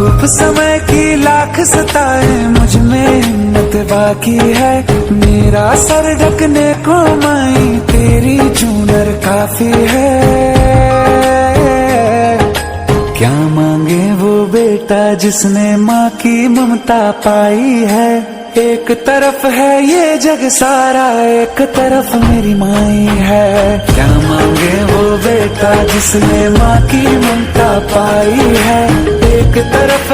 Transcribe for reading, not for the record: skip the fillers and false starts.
धूप समय की लाख सताए, मुझ में हिम्मत बाकी है। मेरा सर ढकने को माई तेरी चूनर काफी है। क्या मांगे वो बेटा जिसने माँ की ममता पाई है। एक तरफ है ये जग सारा, एक तरफ मेरी माई है। क्या मांगे वो बेटा जिसने माँ की ममता पाई है। एक तरफ